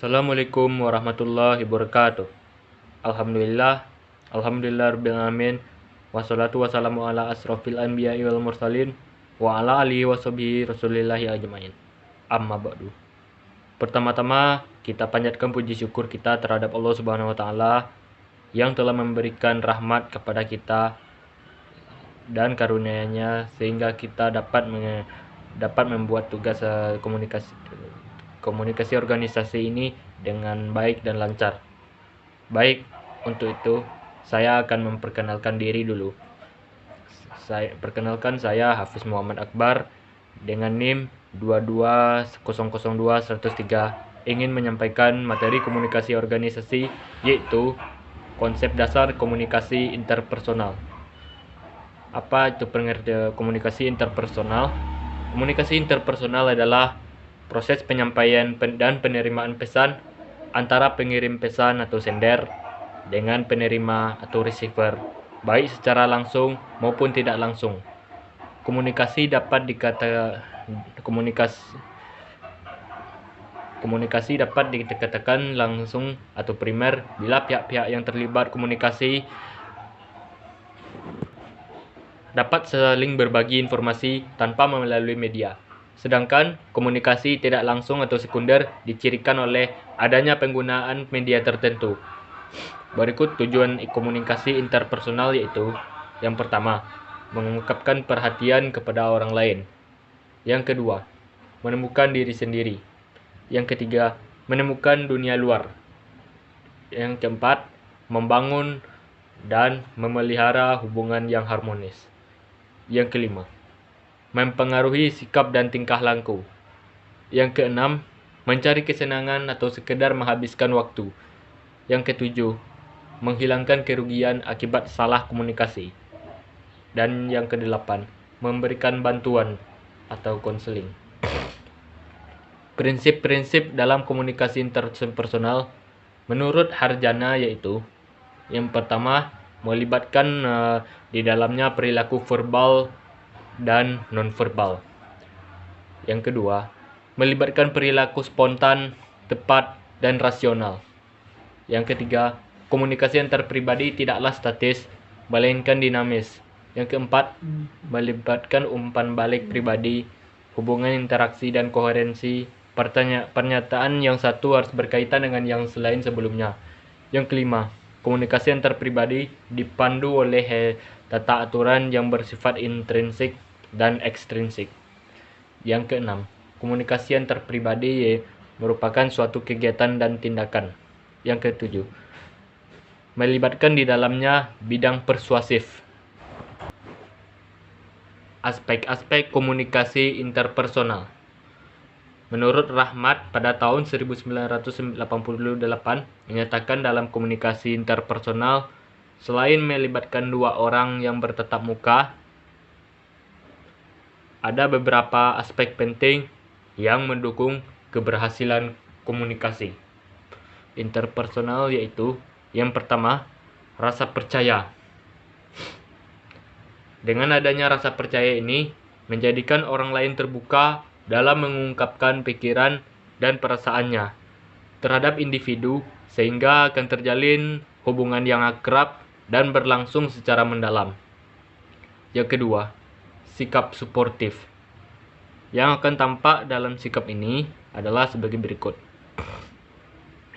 Assalamualaikum warahmatullahi wabarakatuh. Alhamdulillah rabbil alamin. Wassalatu wassalamu ala asrofil anbiya'i wal mursalin wa ala alihi washabihi rasulillahi ajmain. Amma ba'du. Pertama-tama kita panjatkan puji syukur kita terhadap Allah Subhanahu wa taala yang telah memberikan rahmat kepada kita dan karunia-Nya sehingga kita dapat membuat tugas komunikasi organisasi ini dengan baik dan lancar. Baik, untuk itu saya akan memperkenalkan diri dulu. Saya Hafiz Muhammad Akbar dengan NIM 22002-103 ingin menyampaikan materi komunikasi organisasi, yaitu konsep dasar komunikasi interpersonal. Apa itu pengertian komunikasi interpersonal? Komunikasi interpersonal adalah proses penyampaian dan penerimaan pesan antara pengirim pesan atau sender dengan penerima atau receiver, baik secara langsung maupun tidak langsung. Komunikasi dapat dikatakan langsung atau primer bila pihak-pihak yang terlibat komunikasi dapat saling berbagi informasi tanpa melalui media. Sedangkan komunikasi tidak langsung atau sekunder dicirikan oleh adanya penggunaan media tertentu. Berikut tujuan komunikasi interpersonal, yaitu yang pertama, mengungkapkan perhatian kepada orang lain. Yang kedua, menemukan diri sendiri. Yang ketiga, menemukan dunia luar. Yang keempat, membangun dan memelihara hubungan yang harmonis. Yang kelima, mempengaruhi sikap dan tingkah laku. Yang keenam, mencari kesenangan atau sekedar menghabiskan waktu. Yang ketujuh, menghilangkan kerugian akibat salah komunikasi. Dan yang kedelapan, memberikan bantuan atau konseling. Prinsip-prinsip dalam komunikasi interpersonal menurut Harjana yaitu: yang pertama, melibatkan di dalamnya perilaku verbal dan nonverbal. Yang kedua, melibatkan perilaku spontan, tepat, dan rasional. Yang ketiga, komunikasi antar pribadi tidaklah statis, melainkan dinamis. Yang keempat, melibatkan umpan balik pribadi, hubungan interaksi dan koherensi. Pernyataan yang satu harus berkaitan dengan yang selain sebelumnya. Yang kelima, komunikasi antar pribadi dipandu oleh tata aturan yang bersifat intrinsik dan ekstrinsik. Yang keenam, komunikasi antar pribadi merupakan suatu kegiatan dan tindakan. Yang ketujuh, melibatkan di dalamnya bidang persuasif. Aspek-aspek komunikasi interpersonal. Menurut Rahmat pada tahun 1988 menyatakan dalam komunikasi interpersonal, selain melibatkan dua orang yang bertatap muka, ada beberapa aspek penting yang mendukung keberhasilan komunikasi interpersonal, yaitu yang pertama, rasa percaya. Dengan adanya rasa percaya ini menjadikan orang lain terbuka dalam mengungkapkan pikiran dan perasaannya terhadap individu, sehingga akan terjalin hubungan yang akrab dan berlangsung secara mendalam. Yang kedua, sikap suportif. Yang akan tampak dalam sikap ini adalah sebagai berikut.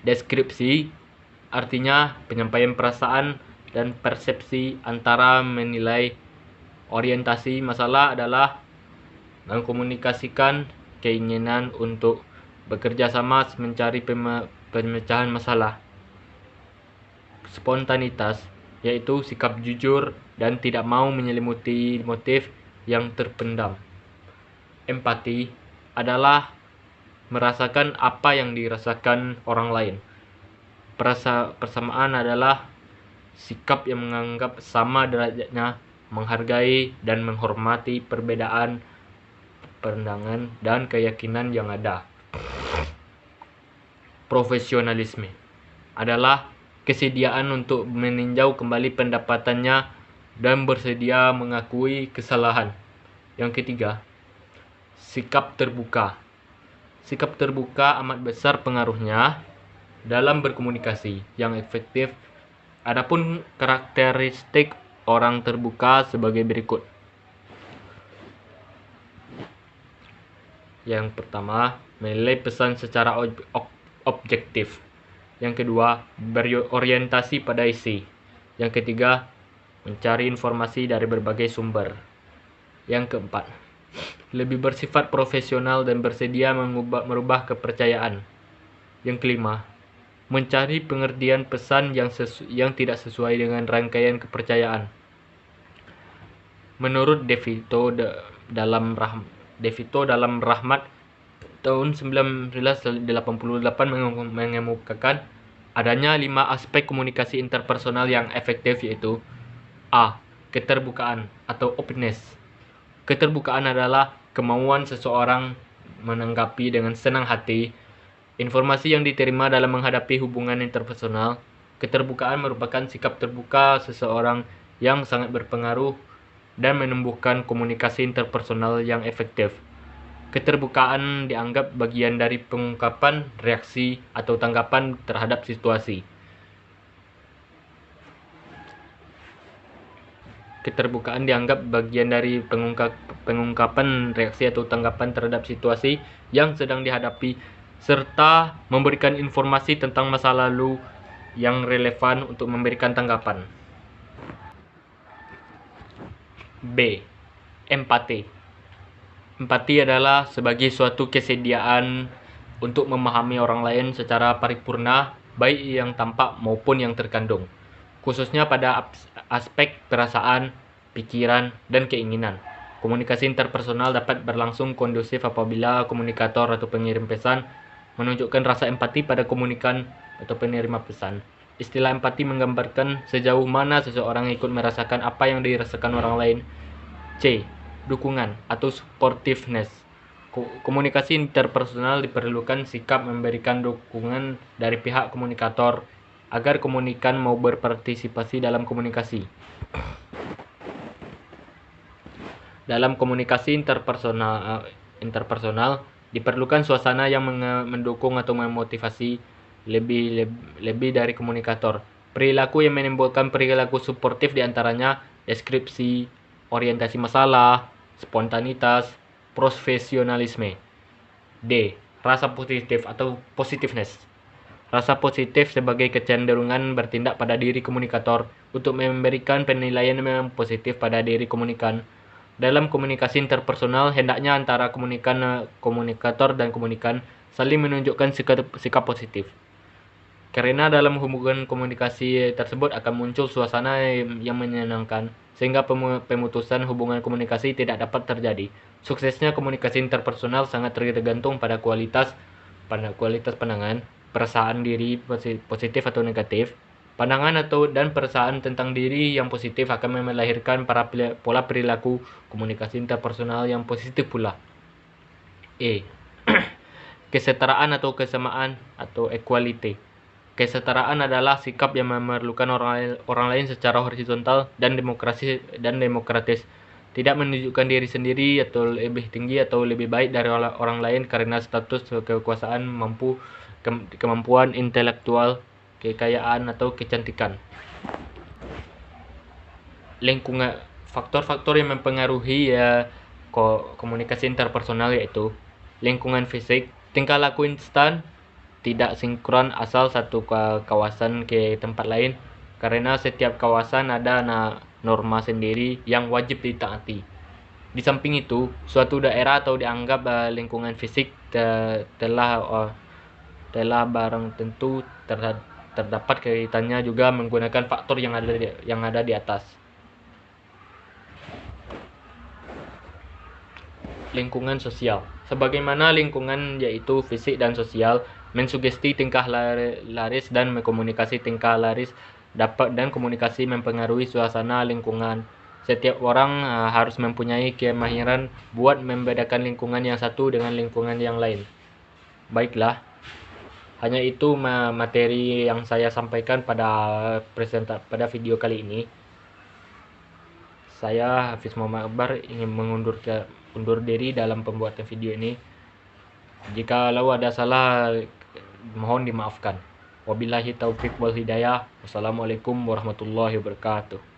Deskripsi, artinya penyampaian perasaan dan persepsi antara menilai. Orientasi masalah adalah mengkomunikasikan keinginan untuk bekerja sama mencari pemecahan masalah. Spontanitas, yaitu sikap jujur dan tidak mau menyelimuti motif yang terpendam. Empati adalah merasakan apa yang dirasakan orang lain. Persamaan adalah sikap yang menganggap sama derajatnya, menghargai dan menghormati perbedaan pandangan dan keyakinan yang ada. Profesionalisme adalah kesediaan untuk meninjau kembali pendapatannya dan bersedia mengakui kesalahan. Yang ketiga, sikap terbuka. Sikap terbuka amat besar pengaruhnya dalam berkomunikasi yang efektif. Adapun karakteristik orang terbuka sebagai berikut. Yang pertama, menilai pesan secara objektif. Yang kedua, berorientasi pada isi. Yang ketiga, mencari informasi dari berbagai sumber. Yang keempat, lebih bersifat profesional dan bersedia merubah kepercayaan. Yang kelima, mencari pengertian pesan yang tidak sesuai dengan rangkaian kepercayaan. Menurut DeVito dalam Rahmat tahun 1988 mengemukakan adanya 5 aspek komunikasi interpersonal yang efektif, yaitu A. Keterbukaan atau openness. Keterbukaan adalah kemauan seseorang menanggapi dengan senang hati informasi yang diterima dalam menghadapi hubungan interpersonal. Keterbukaan merupakan sikap terbuka seseorang yang sangat berpengaruh dan menumbuhkan komunikasi interpersonal yang efektif. Keterbukaan dianggap bagian dari pengungkapan reaksi atau tanggapan terhadap situasi. Keterbukaan dianggap bagian dari pengungkapan reaksi atau tanggapan terhadap situasi yang sedang dihadapi, serta memberikan informasi tentang masa lalu yang relevan untuk memberikan tanggapan. B. Empati. Empati adalah sebagai suatu kesediaan untuk memahami orang lain secara paripurna, baik yang tampak maupun yang terkandung, khususnya pada aspek perasaan, pikiran, dan keinginan. Komunikasi interpersonal dapat berlangsung kondusif apabila komunikator atau pengirim pesan menunjukkan rasa empati pada komunikan atau penerima pesan. Istilah empati menggambarkan sejauh mana seseorang ikut merasakan apa yang dirasakan orang lain. C. Dukungan atau supportiveness. Komunikasi interpersonal diperlukan sikap memberikan dukungan dari pihak komunikator agar komunikan mau berpartisipasi dalam komunikasi. Dalam komunikasi interpersonal diperlukan suasana yang mendukung atau memotivasi lebih dari komunikator. Perilaku yang menimbulkan perilaku suportif diantaranya deskripsi, orientasi masalah, spontanitas, profesionalisme. D. Rasa positif atau positiveness. Rasa positif sebagai kecenderungan bertindak pada diri komunikator untuk memberikan penilaian yang positif pada diri komunikan. Dalam komunikasi interpersonal, hendaknya antara komunikator dan komunikan saling menunjukkan sikap positif. Karena dalam hubungan komunikasi tersebut akan muncul suasana yang menyenangkan, sehingga pemutusan hubungan komunikasi tidak dapat terjadi. Suksesnya komunikasi interpersonal sangat tergantung pada kualitas pandangan, perasaan diri positif atau negatif. Pandangan dan perasaan tentang diri yang positif akan melahirkan pola perilaku komunikasi interpersonal yang positif pula. E. Kesetaraan atau kesamaan atau equality. Kesetaraan adalah sikap yang memerlukan orang lain secara horizontal dan demokratis, tidak menunjukkan diri sendiri atau lebih tinggi atau lebih baik dari orang lain karena status kekuasaan, kemampuan intelektual, kekayaan atau kecantikan. Lingkungan. Faktor-faktor yang mempengaruhi komunikasi interpersonal yaitu lingkungan fisik, tingkah laku instan, tidak sinkron asal satu kawasan ke tempat lain, karena setiap kawasan ada norma sendiri yang wajib ditaati. Di samping itu, suatu daerah atau dianggap lingkungan fisik telah barang tentu terdapat kaitannya juga menggunakan faktor yang ada di atas. Lingkungan sosial. Sebagaimana lingkungan yaitu fisik dan sosial mensugesti tingkah laris dan komunikasi tingkah laris dan komunikasi mempengaruhi suasana lingkungan. Setiap orang harus mempunyai kemahiran buat membedakan lingkungan yang satu dengan lingkungan yang lain. Baiklah, hanya itu materi yang saya sampaikan pada video kali ini. Saya Hafiz Muhammad Akbar ingin undur diri dalam pembuatan video ini. Jika ada salah, mohon dimaafkan. Wabillahi taufik wal hidayah. Wassalamualaikum warahmatullahi wabarakatuh.